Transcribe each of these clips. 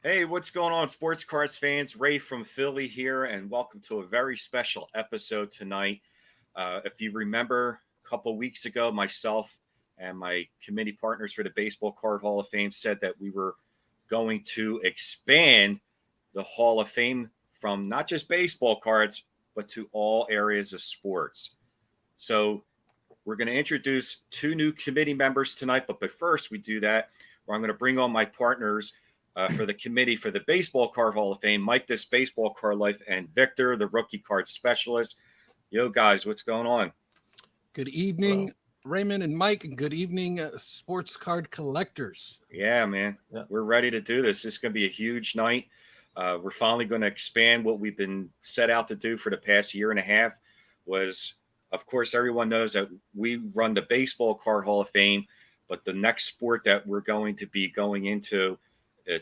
Hey, what's going on, sports cards fans? Ray from Philly here, and welcome to a very special episode tonight. If you remember, a couple weeks ago, myself and my committee partners for the Baseball Card Hall of Fame said that we were going to expand the Hall of Fame from not just baseball cards, but to all areas of sports. So we're going to introduce two new committee members tonight, but first we do that, where I'm going to bring on my partners for the committee for the Baseball Card Hall of Fame, Mike, this Baseball Card Life, and Victor, the Rookie Card Specialist. Yo, guys, what's going on? Good evening, Raymond and Mike, and good evening, sports card collectors. Yeah, man. Yeah. We're ready to do this. This is going to be a huge night. We're finally going to expand what we've been set out to do for the past year and a half. Was, of course, everyone knows that we run the Baseball Card Hall of Fame, but the next sport that we're going to be going into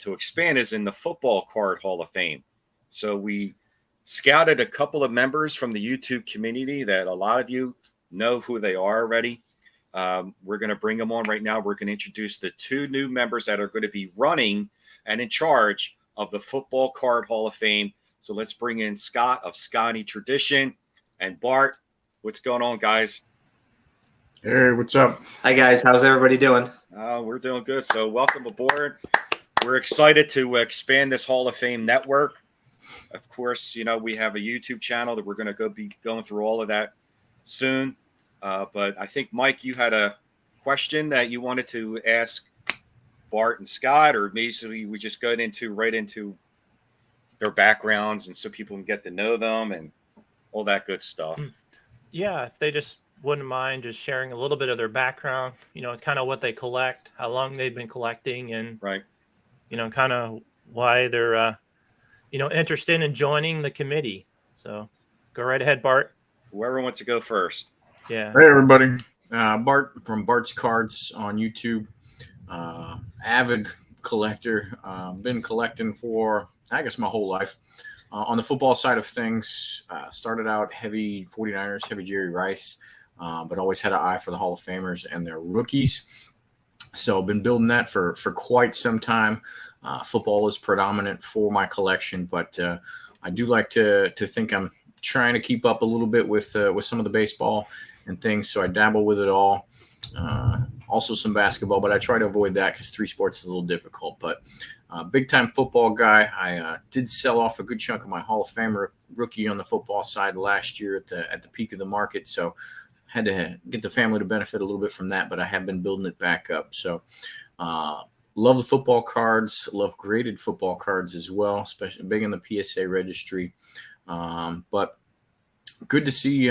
to expand is in the Football Card Hall of Fame. So we scouted a couple of members from the YouTube community that a lot of you know who they are already. We're going to bring them on right now. We're going to introduce the two new members that are going to be running and in charge of the Football Card Hall of Fame. So let's bring in Scott of Scotty Tradition and Bart. What's going on, guys? Hey, what's up? Hi, guys. How's everybody doing? We're doing good. So welcome aboard. We're excited to expand this Hall of Fame network. Of course, you know, we have a YouTube channel that we're going to be going through all of that soon. But I think, Mike, you had a question that you wanted to ask Bart and Scott, or basically we just go right into their backgrounds and so people can get to know them and all that good stuff. Yeah, if they just wouldn't mind just sharing a little bit of their background, you know, kind of what they collect, how long they've been collecting, and right. You know, kind of why they're, interested in joining the committee. So go right ahead, Bart. Whoever wants to go first. Yeah. Hey, everybody. Bart from Barts Cards on YouTube. Avid collector. Been collecting for, I guess, my whole life. On the football side of things, started out heavy 49ers, heavy Jerry Rice, but always had an eye for the Hall of Famers and their rookies. So been building that for quite some time. Football is predominant for my collection, but I do like to think I'm trying to keep up a little bit with some of the baseball and things. So I dabble with it all. Also some basketball, but I try to avoid that because three sports is a little difficult. But big time football guy. I did sell off a good chunk of my Hall of Famer rookie on the football side last year at the peak of the market. So had to get the family to benefit a little bit from that, but I have been building it back up. So love the football cards, love graded football cards as well, especially big in the PSA registry. But good to see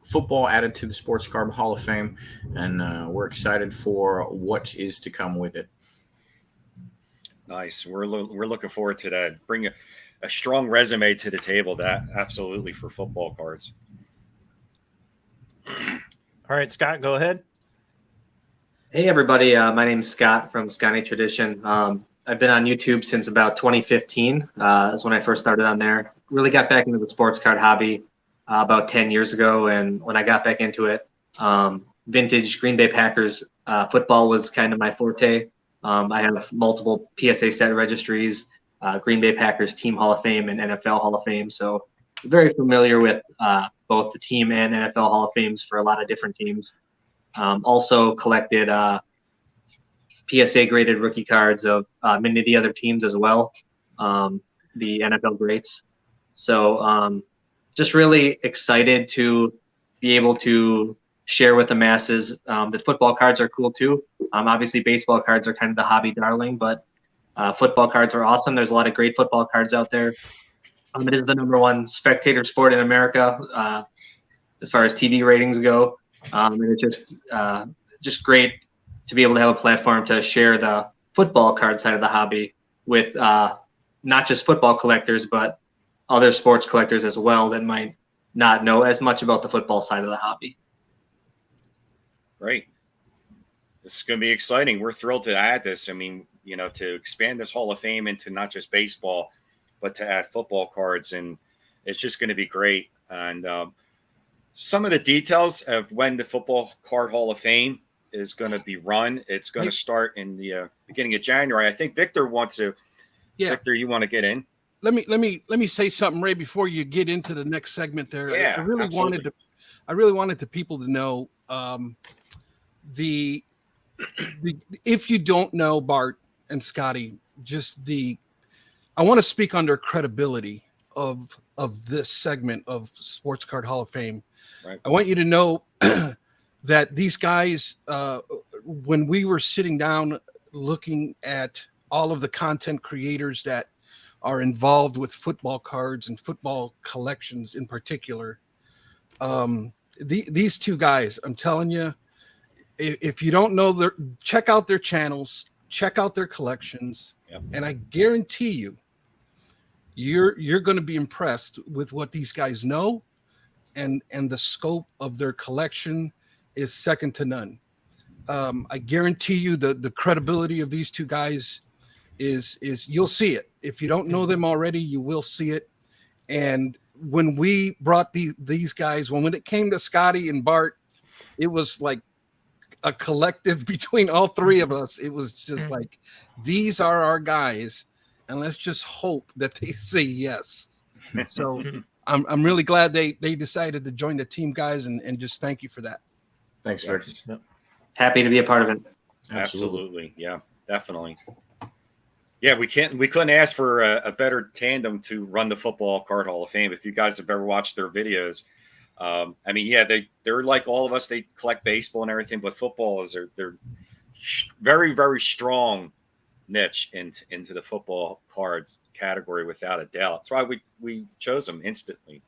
football added to the Sports Card Hall of Fame, and we're excited for what is to come with it. Nice. We're looking forward to that. Bring a strong resume to the table, that absolutely, for football cards. All right, Scott, go ahead. Hey, everybody. My name's Scott from Scani Tradition. I've been on YouTube since about 2015. That's when I first started on there. Really got back into the sports card hobby about 10 years ago. And when I got back into it, vintage Green Bay Packers football was kind of my forte. I have multiple PSA set registries, Green Bay Packers Team Hall of Fame and NFL Hall of Fame. So very familiar with both the team and NFL Hall of Fames for a lot of different teams. Also collected PSA graded rookie cards of many of the other teams as well, the NFL greats. So just really excited to be able to share with the masses that football cards are cool too. Obviously, baseball cards are kind of the hobby darling, but football cards are awesome. There's a lot of great football cards out there. It is the #1 spectator sport in America as far as TV ratings go. And it's just great to be able to have a platform to share the football card side of the hobby with not just football collectors, but other sports collectors as well that might not know as much about the football side of the hobby. Great. This is going to be exciting. We're thrilled to add this. I mean, you know, to expand this Hall of Fame into not just baseball, but to add football cards. And it's just going to be great. And some of the details of when the Football Card Hall of Fame is going to be run, it's going to start in the beginning of January. I think Victor wants to Yeah. Victor, you want to get in? Let me say something, Ray, before you get into the next segment there. Yeah, I really absolutely. wanted the people to know the if you don't know Bart and Scotty, I want to speak on their credibility of this segment of Sports Card Hall of Fame. Right. I want you to know that these guys, when we were sitting down looking at all of the content creators that are involved with football cards and football collections in particular, these two guys, I'm telling you, if you don't know check out their channels, check out their collections, Yep. and I guarantee you're going to be impressed with what these guys know, and the scope of their collection is second to none. I guarantee you the credibility of these two guys is you'll see it. If you don't know them already, you will see it. And when we brought these guys, when it came to Scotty and Bart, it was like a collective between all three of us. It was just like, these are our guys, and let's just hope that they say yes. So I'm really glad they decided to join the team, guys, and just thank you for that. Thanks, Rick. Yes. Happy to be a part of it. Absolutely. Yeah, definitely. Yeah, we couldn't ask for a better tandem to run the Football Card Hall of Fame. If you guys have ever watched their videos, I mean, yeah, they're like all of us. They collect baseball and everything, but football is their very, very strong niche into the football cards category, without a doubt. That's why we chose them instantly.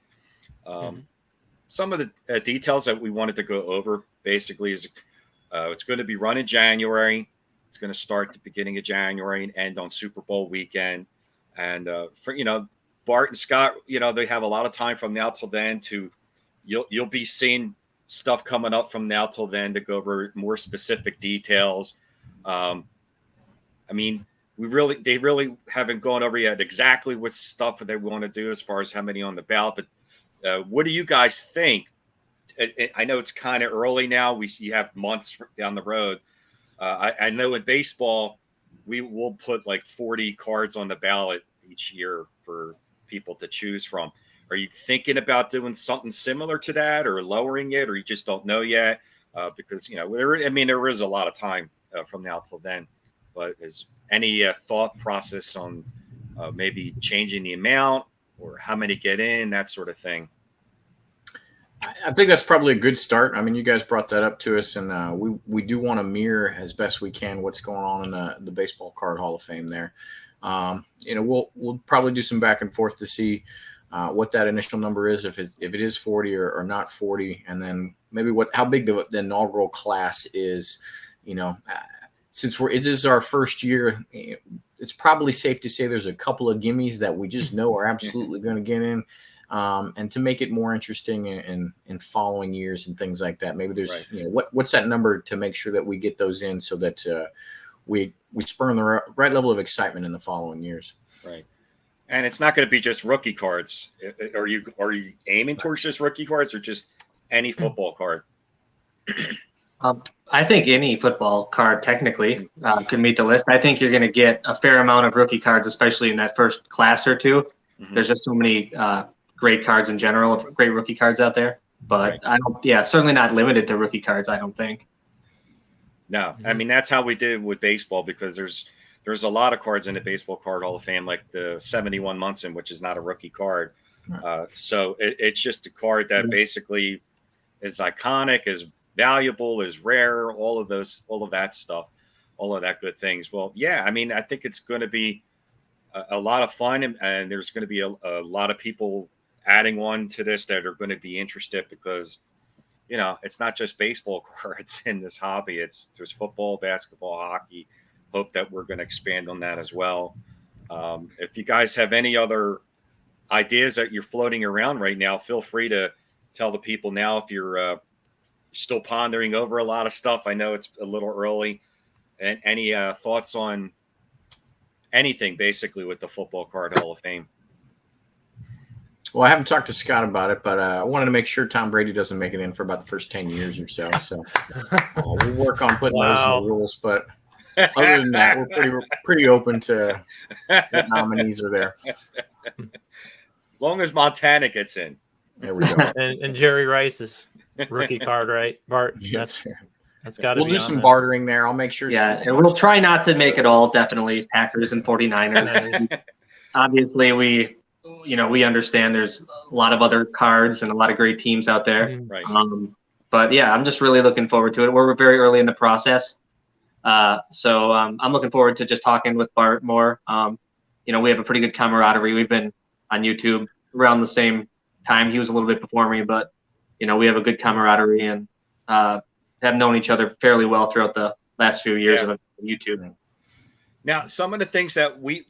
Some of the details that we wanted to go over basically is it's going to be run in January. It's going to start the beginning of January and end on Super Bowl weekend. And for Bart and Scott, they have a lot of time from now till then to you'll be seeing stuff coming up from now till then to go over more specific details. I mean, they really haven't gone over yet exactly what stuff they want to do as far as how many on the ballot. But what do you guys think? I know it's kind of early now. You have months down the road. I know in baseball, we will put like 40 cards on the ballot each year for people to choose from. Are you thinking about doing something similar to that, or lowering it, or you just don't know yet? Because there is a lot of time from now till then. But is any thought process on maybe changing the amount or how many get in, that sort of thing? I think that's probably a good start. I mean, you guys brought that up to us, and we do want to mirror as best we can what's going on in the Baseball Card Hall of Fame there. We'll probably do some back and forth to see what that initial number is, if it is 40 or not 40, and then maybe how big the inaugural class is. Since it is our first year, it's probably safe to say there's a couple of gimmies that we just know are absolutely going to get in. And to make it more interesting in following years and things like that, maybe there's what's that number to make sure that we get those in so that we spur the right level of excitement in the following years. Right, and it's not going to be just rookie cards. Are you aiming towards just rookie cards or just any football card? I think any football card technically could meet the list. I think you're going to get a fair amount of rookie cards, especially in that first class or two. Mm-hmm. There's just so many great cards in general, great rookie cards out there. But right. Certainly not limited to rookie cards, I don't think. No, I mean, that's how we did with baseball, because there's a lot of cards in the Baseball Card Hall of Fame, like the 71 Munson, which is not a rookie card. Right. So it's just a card that basically is iconic, is valuable, is rare, all of that stuff, all of that good things. Well, yeah, I mean, I think it's going to be a lot of fun, and there's going to be a lot of people adding on to this that are going to be interested, because it's not just baseball cards in this hobby. There's football, basketball, hockey. Hope that we're going to expand on that as well. If you guys have any other ideas that you're floating around right now, feel free to tell the people now. If you're still pondering over a lot of stuff, I know it's a little early. And any thoughts on anything basically with the Football Card Hall of Fame? Well, I haven't talked to Scott about it, but I wanted to make sure Tom Brady doesn't make it in for about the first 10 years or so. So we'll work on putting those in the rules. But Other than that, we're pretty open to what nominees are there. As long as Montana gets in. There we go. And Jerry Rice's rookie card, right, Bart? Yes. That's got to We'll be do on some there. bartering there. I'll make sure. Yeah, and we'll try not to make it all definitely Packers and 49ers. Obviously, we understand there's a lot of other cards and a lot of great teams out there. Right. But yeah, I'm just really looking forward to it. We're very early in the process. So I'm looking forward to just talking with Bart more. We have a pretty good camaraderie. We've been on YouTube around the same time. He was a little bit before me, but we have a good camaraderie and have known each other fairly well throughout the last few years of YouTube. Now, some of the things that we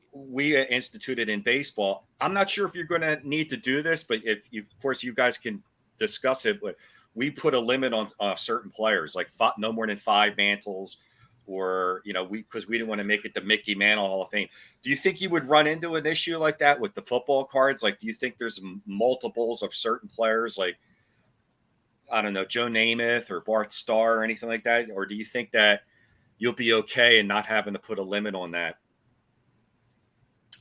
instituted in baseball, I'm not sure if you're going to need to do this, but of course, you guys can discuss it. But we put a limit on certain players, like no more than 5 mantles, or because we didn't want to make it the Mickey Mantle Hall of Fame. Do you think you would run into an issue like that with the football cards? Like, do you think there's multiples of certain players, like, I don't know, Joe Namath or Bart Starr or anything like that? Or do you think that you'll be okay and not having to put a limit on that?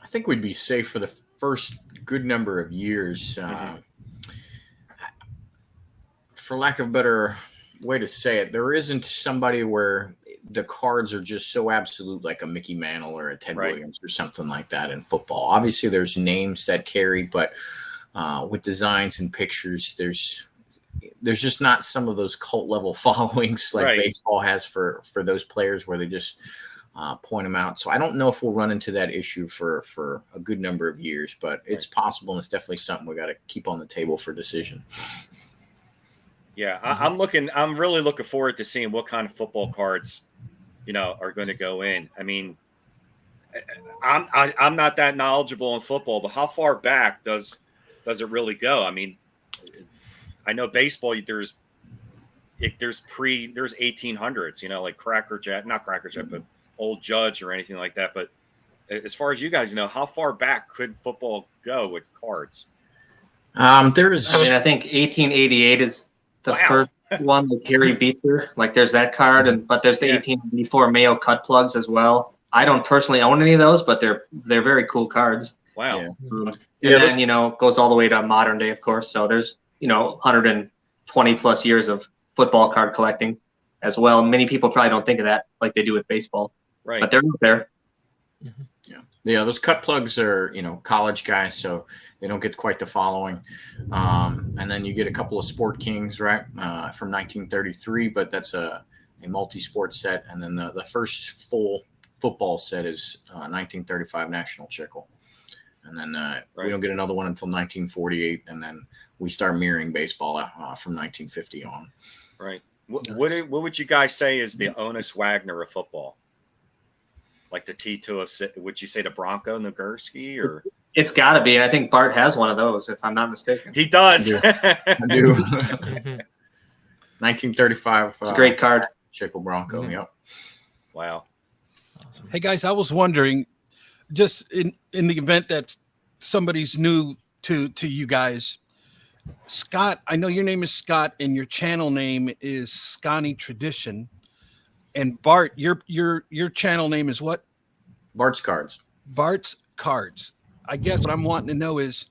I think we'd be safe for the first good number of years. For lack of a better way to say it, there isn't somebody where the cards are just so absolute, like a Mickey Mantle or a Ted Williams or something like that in football. Obviously, there's names that carry, but with designs and pictures, there's just not some of those cult level followings like baseball has for those players where they just point them out. So I don't know if we'll run into that issue for a good number of years, but it's possible, and it's definitely something we got to keep on the table for decision. Yeah, I'm really looking forward to seeing what kind of football cards, are going to go in. I mean, I'm not that knowledgeable in football, but how far back does it really go? I mean, I know baseball, there's 1800s, like not Cracker Jack, but Old Judge or anything like that. But as far as you guys know, how far back could football go with cards? I think 1888 is the first one that Gary Beecher. Like, there's that card, but there's the 1884 Mayo cut plugs as well. I don't personally own any of those, but they're very cool cards. Wow. Then goes all the way to modern day, of course. So there's 120 plus years of football card collecting as well. Many people probably don't think of that like they do with baseball, but they're out there. Yeah, those cut plugs are, college guys, so they don't get quite the following. And then you get a couple of Sport Kings, right, from 1933, but that's a multi-sport set. And then the first full football set is 1935 National Chickle. And then we don't get another one until 1948, and then we start mirroring baseball from 1950 on. Right. What would you guys say is the Honus Wagner of football? Like the T206, would you say the Bronco Nagurski, or? It's got to be, and I think Bart has one of those, if I'm not mistaken. He does. I do. 1935. It's a great card. Chickle Bronco. Yep. Wow. Awesome. Hey guys, I was wondering, just in the event that somebody's new to you guys, Scott, I know your name is Scott and your channel name is Scotty Tradition. And Bart, your channel name is what? Barts Cards. Barts Cards. I guess what I'm wanting to know is,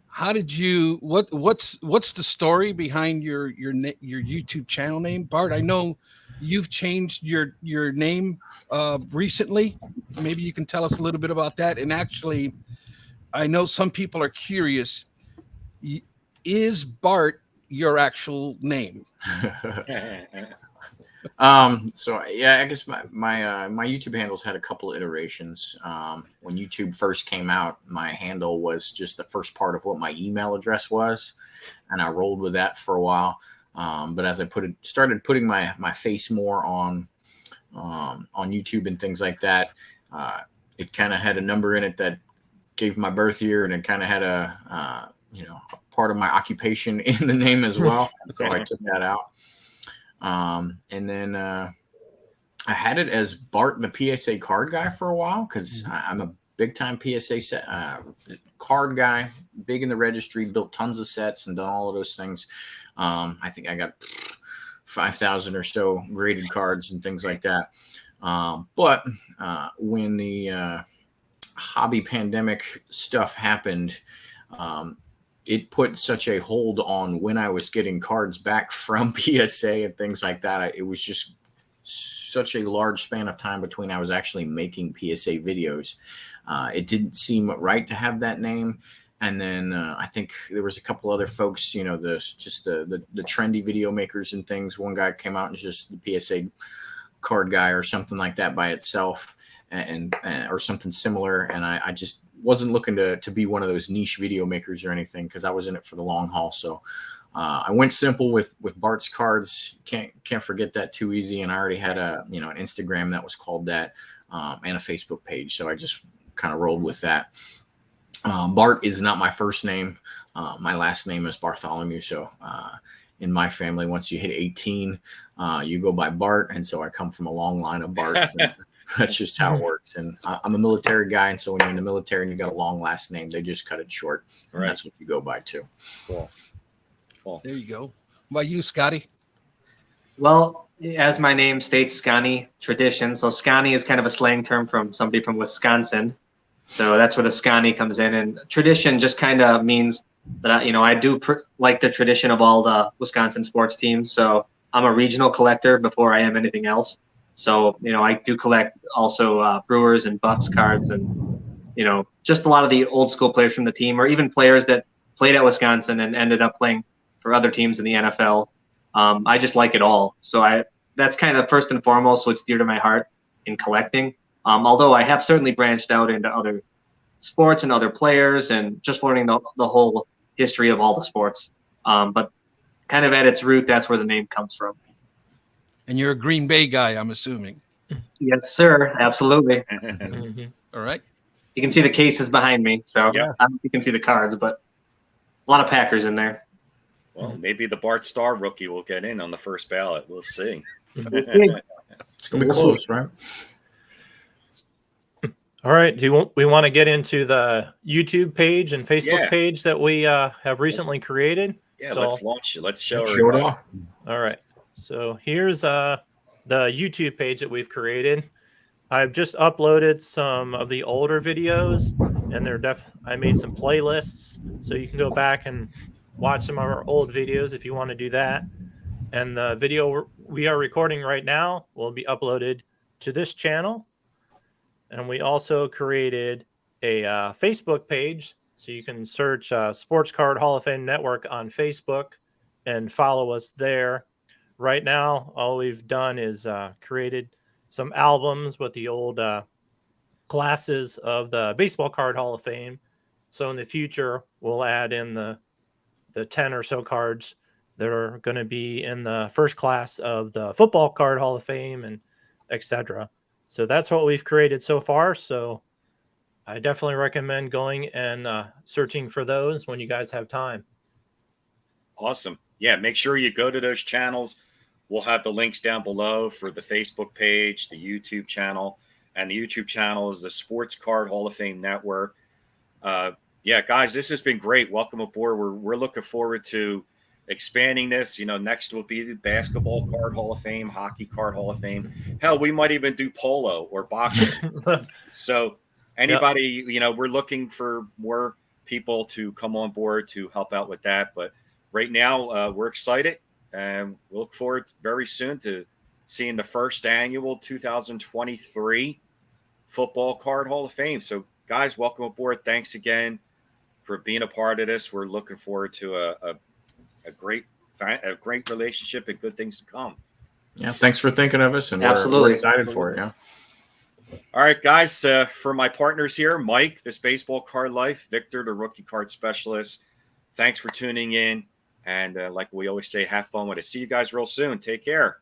how did you? What's the story behind your YouTube channel name, Bart? I know you've changed your name recently. Maybe you can tell us a little bit about that. And actually, I know some people are curious. Is Bart your actual name? So yeah, I guess my YouTube handles had a couple of iterations. When YouTube first came out, my handle was just the first part of what my email address was, and I rolled with that for a while. But as I started putting my face more on YouTube and things like that, it kind of had a number in it that gave my birth year, and it kind of had a part of my occupation in the name as well. So I took that out. And then I had it as Bart, the PSA card guy, for a while, because I'm a big time PSA card guy, big in the registry, built tons of sets and done all of those things. I think I got 5,000 or so graded cards and things like that. But when the hobby pandemic stuff happened, it put such a hold on when I was getting cards back from PSA and things like that. It was just such a large span of time between I was actually making PSA videos. It didn't seem right to have that name. And then I think there was a couple other folks, the trendy video makers and things. One guy came out and just the PSA card guy or something like that by itself, and or something similar. And I just wasn't looking to be one of those niche video makers or anything, because I was in it for the long haul. So I went simple with Barts Cards. Can't forget that too easy. And I already had an Instagram that was called that, and a Facebook page. So I just kind of rolled with that. Bart is not my first name. My last name is Bartholomew. So in my family, once you hit 18, you go by Bart. And so I come from a long line of Bart. That's just how it works. And I'm a military guy. And so when you're in the military and you got a long last name, they just cut it short. And Right. that's what you go by too. Cool. There you go. What about you, Scotty? Well, as my name states, Scani Tradition. So Scani is kind of a slang term from somebody from Wisconsin. So that's where the Scani comes in. And tradition just kind of means that, I do like the tradition of all the Wisconsin sports teams. So I'm a regional collector before I am anything else. So, I do collect also Brewers and Bucks cards and, just a lot of the old school players from the team, or even players that played at Wisconsin and ended up playing for other teams in the NFL. I just like it all. So that's kind of first and foremost what's dear to my heart in collecting. Although I have certainly branched out into other sports and other players and just learning the whole history of all the sports. But kind of at its root, that's where the name comes from. And you're a Green Bay guy, I'm assuming. Yes, sir. Absolutely. Mhm. All right. You can see the cases behind me. So Yeah. you can see the cards, but a lot of Packers in there. Well, maybe the Bart Star rookie will get in on the first ballot. We'll see. It's going to be close, right? All right. We want to get into the YouTube page and Facebook Yeah. page that we have recently created? Yeah, So- let's launch it. Let's show Show it everybody. off. All right. So here's the YouTube page that we've created. I've just uploaded some of the older videos, and I made some playlists, so you can go back and watch some of our old videos if you want to do that. And the video we are recording right now will be uploaded to this channel. And we also created a Facebook page, so you can search Sports Card Hall of Fame Network on Facebook and follow us there. Right now, all we've done is created some albums with the old classes of the Baseball Card Hall of Fame. So in the future, we'll add in the 10 or so cards that are going to be in the first class of the Football Card Hall of Fame, and etc. So that's what we've created so far. So I definitely recommend going and searching for those when you guys have time. Awesome. Yeah, make sure you go to those channels. We'll have the links down below for the Facebook page, the YouTube channel, and the YouTube channel is the Sports Card Hall of Fame Network. Yeah, guys, this has been great. Welcome aboard. We're looking forward to expanding this. Next will be the Basketball Card Hall of Fame, Hockey Card Hall of Fame. Hell, we might even do polo or boxing. So anybody, we're looking for more people to come on board to help out with that. But right now, we're excited. And we'll look forward very soon to seeing the first annual 2023 Football Card Hall of Fame. So, guys, welcome aboard. Thanks again for being a part of this. We're looking forward to a great relationship and good things to come. Yeah, thanks for thinking of us, and we're Absolutely. excited for it. Yeah. All right, guys, for my partners here, Mike, this Baseball Card Life, Victor, the Rookie Card Specialist, thanks for tuning in. And like we always say, have fun with it. See you guys real soon. Take care.